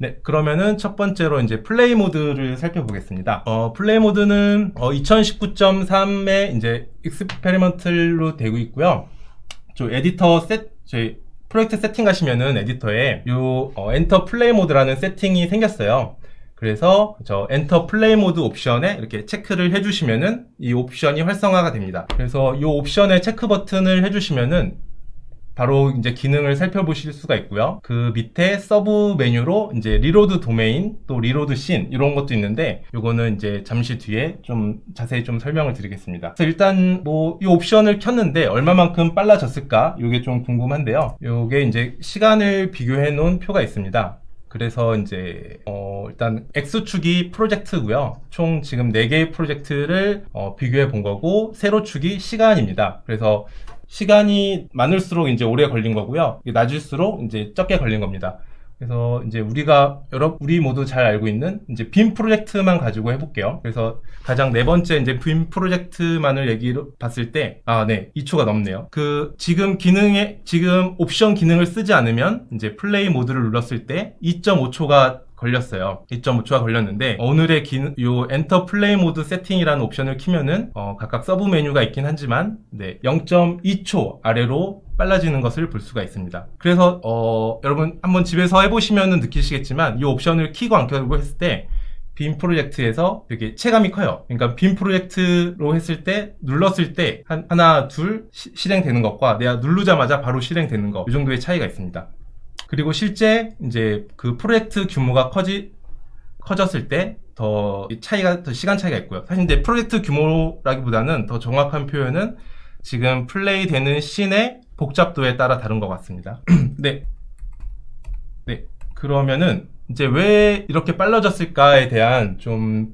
네, 그러면은 첫 번째로 이제 플레이 모드를 살펴보겠습니다. 플레이 모드는 2019.3에 이제 익스페리먼틀로 되고 있고요. 저 에디터 저희 프로젝트 세팅 하시면은 에디터에 요 엔터 플레이 모드라는 세팅이 생겼어요. 그래서 저 엔터 플레이 모드 옵션에 이렇게 체크를 해주시면은 이 옵션이 활성화가 됩니다. 그래서 이 옵션에 체크 버튼을 해주시면은 바로 이제 기능을 살펴보실 수가 있고요. 그 밑에 서브 메뉴로 이제 리로드 도메인, 또 리로드 씬 이런 것도 있는데 요거는 이제 잠시 뒤에 좀 자세히 좀 설명을 드리겠습니다. 그래서 일단 뭐 이 옵션을 켰는데 얼마만큼 빨라졌을까? 요게 좀 궁금한데요. 요게 이제 시간을 비교해 놓은 표가 있습니다. 그래서 이제 일단 X축이 프로젝트고요. 총 지금 4개의 프로젝트를 비교해 본 거고, 세로축이 시간입니다. 그래서 시간이 많을수록 이제 오래 걸린 거고요. 낮을수록 이제 적게 걸린 겁니다. 그래서 이제 우리 모두 잘 알고 있는 이제 빔 프로젝트만 가지고 해볼게요. 그래서 가장 네 번째 이제 빔 프로젝트만을 얘기로 봤을 때, 네, 2초가 넘네요. 지금 옵션 기능을 쓰지 않으면 이제 플레이 모드를 눌렀을 때 2.5초가 걸렸어요. 2.5초가 걸렸는데, 오늘의 요 엔터 플레이 모드 세팅이라는 옵션을 키면은 각각 서브 메뉴가 있긴 하지만, 네, 0.2초 아래로 빨라지는 것을 볼 수가 있습니다. 그래서 여러분 한번 집에서 해보시면 느끼시겠지만, 이 옵션을 키고 안 켜고 했을 때 빔 프로젝트에서 되게 체감이 커요. 그러니까 빔 프로젝트로 했을 때 눌렀을 때 하나 둘 실행되는 것과 내가 누르자마자 바로 실행되는 것, 이 정도의 차이가 있습니다. 그리고 실제 이제 그 프로젝트 규모가 커졌을 때 더 시간 차이가 있고요. 사실 이제 프로젝트 규모라기보다는 더 정확한 표현은 지금 플레이 되는 씬의 복잡도에 따라 다른 것 같습니다. 네. 그러면은 이제 왜 이렇게 빨라졌을까에 대한 좀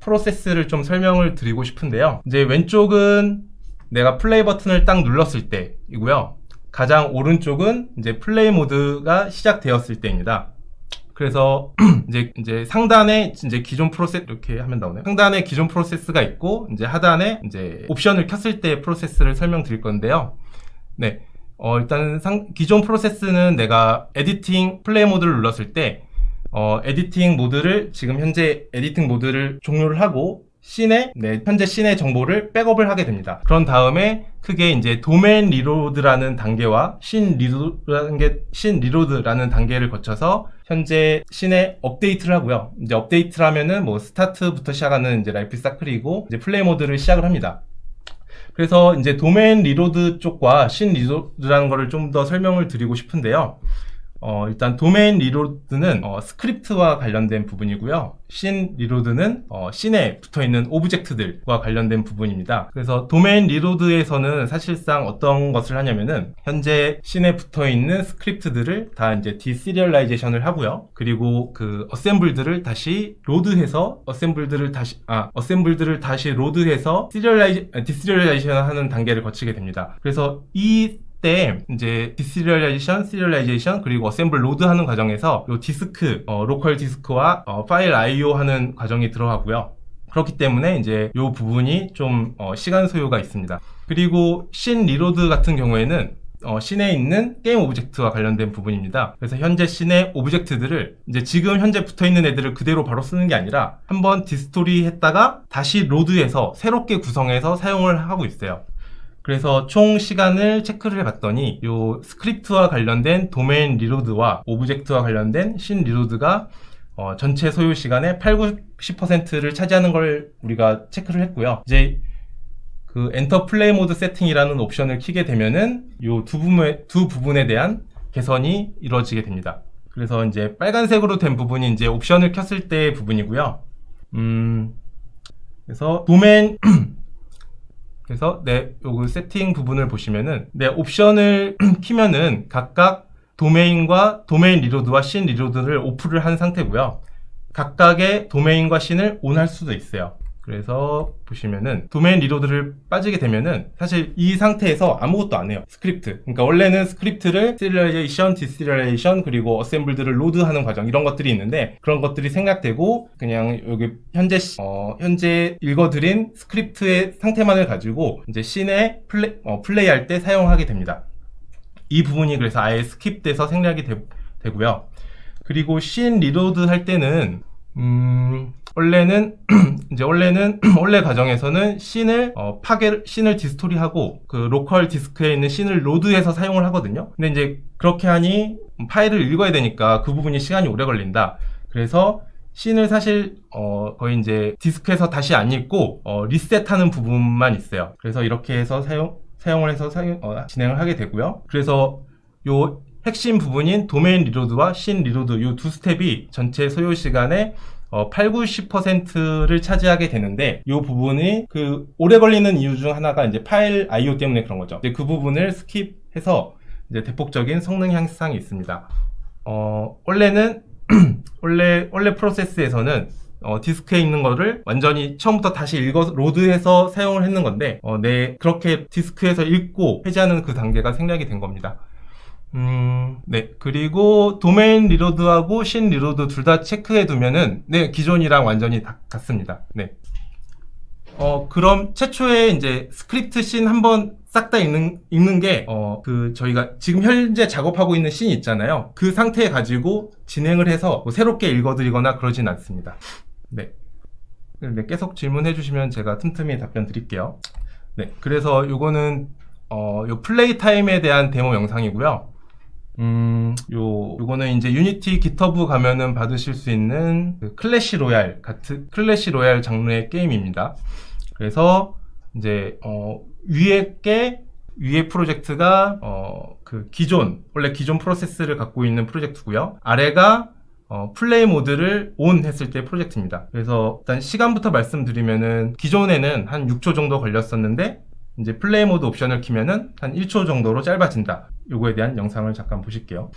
프로세스를 좀 설명을 드리고 싶은데요. 이제 왼쪽은 내가 플레이 버튼을 딱 눌렀을 때이고요. 가장 오른쪽은 이제 플레이 모드가 시작되었을 때입니다. 그래서 이제 상단에 이제 기존 프로세스, 이렇게 하면 나오네요. 상단에 기존 프로세스가 있고, 이제 하단에 이제 옵션을 켰을 때 프로세스를 설명드릴 건데요. 네. 일단 기존 프로세스는 내가 에디팅 플레이 모드를 눌렀을 때 에디팅 모드를 지금 현재 에디팅 모드를 종료를 하고 현재 씬의 정보를 백업을 하게 됩니다. 그런 다음에 크게 이제 도메인 리로드라는 단계와 씬 리로드라는 단계를 거쳐서 현재 씬에 업데이트를 하고요. 이제 업데이트를 하면은 뭐 스타트부터 시작하는 이제 라이프 사클이고, 이제 플레이 모드를 시작을 합니다. 그래서 이제 도메인 리로드 쪽과 씬 리로드라는 거를 좀 더 설명을 드리고 싶은데요. 일단 도메인 리로드는 스크립트와 관련된 부분이고요. 씬 리로드는 씬에 붙어있는 오브젝트들과 관련된 부분입니다. 그래서 도메인 리로드에서는 사실상 어떤 것을 하냐면은 현재 씬에 붙어있는 스크립트들을 다 이제 디시리얼라이제이션을 하고요. 그리고 그 어셈블들을 다시 로드해서 어셈블들을 다시 로드해서 디시리얼라이제이션 하는 단계를 거치게 됩니다. 그래서 때 이제 디시리얼라이제이션, 그리고 어셈블 로드 하는 과정에서 요 로컬 디스크와 파일 IO 하는 과정이 들어가고요. 그렇기 때문에 이제 요 부분이 좀 시간 소요가 있습니다. 그리고 씬 리로드 같은 경우에는 씬에 있는 게임 오브젝트와 관련된 부분입니다. 그래서 현재 씬의 오브젝트들을 이제 지금 현재 붙어있는 애들을 그대로 바로 쓰는 게 아니라 한번 디스토리 했다가 다시 로드해서 새롭게 구성해서 사용을 하고 있어요. 그래서 총 시간을 체크를 해봤더니 요 스크립트와 관련된 도메인 리로드와 오브젝트와 관련된 씬 리로드가 전체 소요 시간의 80~90%를 차지하는 걸 우리가 체크를 했고요. 이제 그 엔터 플레이 모드 세팅이라는 옵션을 키게 되면은 요 두 부분에 대한 개선이 이루어지게 됩니다. 그래서 이제 빨간색으로 된 부분이 이제 옵션을 켰을 때의 부분이고요. 그래서 요거 세팅 부분을 보시면은, 옵션을 키면은 각각 도메인과 도메인 리로드와 씬 리로드를 오프를 한 상태고요. 각각의 도메인과 씬을 온 할 수도 있어요. 그래서 보시면은 도메인 리로드를 빠지게 되면은 사실 이 상태에서 아무것도 안 해요. 스크립트. 그러니까 원래는 스크립트를 시리얼라이제이션, 디시리얼라이제이션, 그리고 어셈블들을 로드하는 과정, 이런 것들이 있는데, 그런 것들이 생략되고 그냥 여기 현재 읽어드린 스크립트의 상태만을 가지고 이제 씬에 플레이할 때 사용하게 됩니다. 이 부분이 그래서 아예 스킵돼서 생략이 되고요. 그리고 씬 리로드 할 때는 원래는 원래 과정에서는 씬을 디스토리하고 그 로컬 디스크에 있는 씬을 로드해서 사용을 하거든요. 근데 이제 그렇게 하니 파일을 읽어야 되니까 그 부분이 시간이 오래 걸린다. 그래서 씬을 사실 거의 이제 디스크에서 다시 안 읽고 리셋하는 부분만 있어요. 그래서 이렇게 해서 사용을 해서 진행을 하게 되고요. 그래서 요 핵심 부분인 도메인 리로드와 씬 리로드 요 두 스텝이 전체 소요 시간의 8, 90%를 차지하게 되는데 이 부분이 그 오래 걸리는 이유 중 하나가 이제 파일 I/O 때문에 그런 거죠. 그 부분을 스킵해서 이제 대폭적인 성능 향상이 있습니다. 원래 프로세스에서는 디스크에 있는 거를 완전히 처음부터 다시 로드해서 사용을 했는 건데 그렇게 디스크에서 읽고 해제하는 그 단계가 생략이 된 겁니다. 네. 그리고 도메인 리로드하고 씬 리로드 둘 다 체크해 두면은 네, 기존이랑 완전히 같습니다. 네. 그럼 최초에 이제 스크립트 씬 한번 싹 다 읽는 게 저희가 지금 현재 작업하고 있는 씬이 있잖아요. 그 상태 가지고 진행을 해서 뭐 새롭게 읽어드리거나 그러진 않습니다. 네. 네, 계속 질문해 주시면 제가 틈틈이 답변 드릴게요. 네. 그래서 요거는 요 플레이 타임에 대한 데모 영상이고요. 요거는 이제 유니티 깃허브 가면은 받으실 수 있는 그 클래시 로얄 장르의 게임입니다. 그래서 이제 위에 프로젝트가 원래 기존 프로세스를 갖고 있는 프로젝트고요. 아래가 플레이 모드를 온 했을 때 프로젝트입니다. 그래서 일단 시간부터 말씀드리면은 기존에는 한 6초 정도 걸렸었는데 이제 플레이 모드 옵션을 키면은 한 1초 정도로 짧아진다. 요거에 대한 영상을 잠깐 보실게요.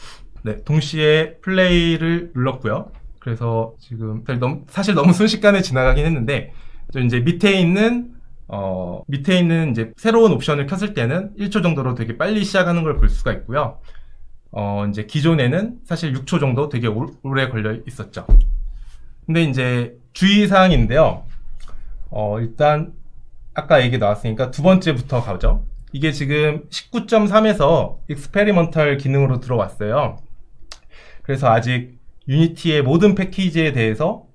네, 동시에 플레이를 눌렀고요. 그래서 지금 사실 너무 순식간에 지나가긴 했는데 이제 밑에 있는 이제 새로운 옵션을 켰을 때는 1초 정도로 되게 빨리 시작하는 걸 볼 수가 있고요. 이제 기존에는 사실 6초 정도 되게 오래 걸려 있었죠. 근데 이제 주의사항인데요. 일단 아까 얘기 나왔으니까 두 번째부터 가죠. 이게 지금 19.3에서 익스페리먼털 기능으로 들어왔어요. 그래서 아직 유니티의 모든 패키지에 대해서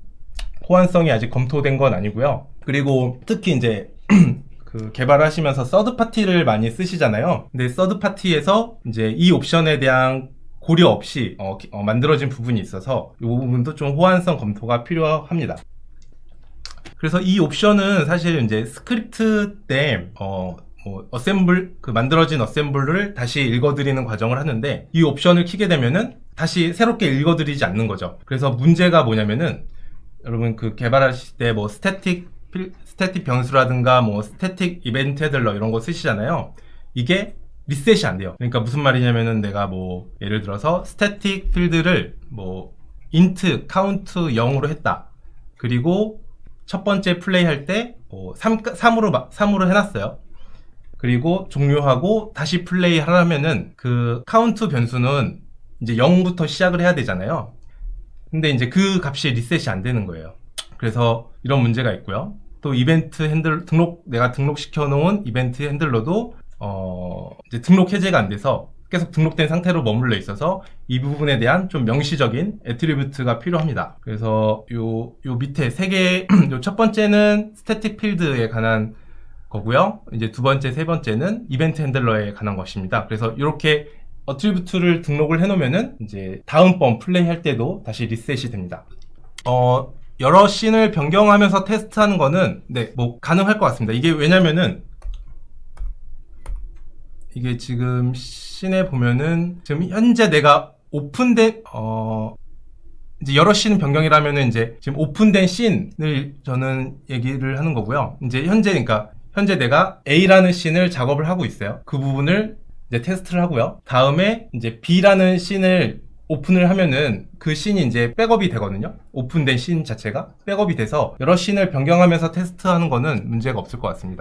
호환성이 아직 검토된 건 아니고요. 그리고 특히 이제 그 개발하시면서 서드 파티를 많이 쓰시잖아요. 근데 서드 파티에서 이제 이 옵션에 대한 고려 없이 만들어진 부분이 있어서 이 부분도 좀 호환성 검토가 필요합니다. 그래서 이 옵션은 사실 이제 스크립트 때 만들어진 어셈블을 다시 읽어드리는 과정을 하는데 이 옵션을 키게 되면은 다시 새롭게 읽어드리지 않는 거죠. 그래서 문제가 뭐냐면은 여러분 그 개발하실 때 뭐 스태틱 변수라든가 뭐 스태틱 이벤트 헤들러 이런 거 쓰시잖아요. 이게 리셋이 안 돼요. 그러니까 무슨 말이냐면은 내가 뭐 예를 들어서 스태틱 필드를 뭐 int count 0으로 했다. 그리고 첫 번째 플레이 할 때 3으로 해놨어요. 그리고 종료하고 다시 플레이 하려면은 그 카운트 변수는 이제 0부터 시작을 해야 되잖아요. 근데 이제 그 값이 리셋이 안 되는 거예요. 그래서 이런 문제가 있고요. 또 이벤트 내가 등록시켜 놓은 이벤트 핸들러도 이제 등록 해제가 안 돼서 계속 등록된 상태로 머물러 있어서 이 부분에 대한 좀 명시적인 애트리뷰트가 필요합니다. 그래서 요 밑에 세 개, 요 첫 번째는 스태틱 필드에 관한 거고요. 이제 두 번째, 세 번째는 이벤트 핸들러에 관한 것입니다. 그래서 이렇게 애트리뷰트를 등록을 해놓으면은 이제 다음번 플레이 할 때도 다시 리셋이 됩니다. 여러 씬을 변경하면서 테스트하는 거는 네, 뭐 가능할 것 같습니다. 이게 왜냐면은 이게 지금 씬에 보면은 지금 현재 내가 오픈된 이제 여러 씬 변경이라면은 이제 지금 오픈된 씬을 저는 얘기를 하는 거고요. 이제 현재 내가 A라는 씬을 작업을 하고 있어요. 그 부분을 이제 테스트를 하고요. 다음에 이제 B라는 씬을 오픈을 하면은 그 씬이 이제 백업이 되거든요. 오픈된 씬 자체가 백업이 돼서 여러 씬을 변경하면서 테스트하는 거는 문제가 없을 것 같습니다.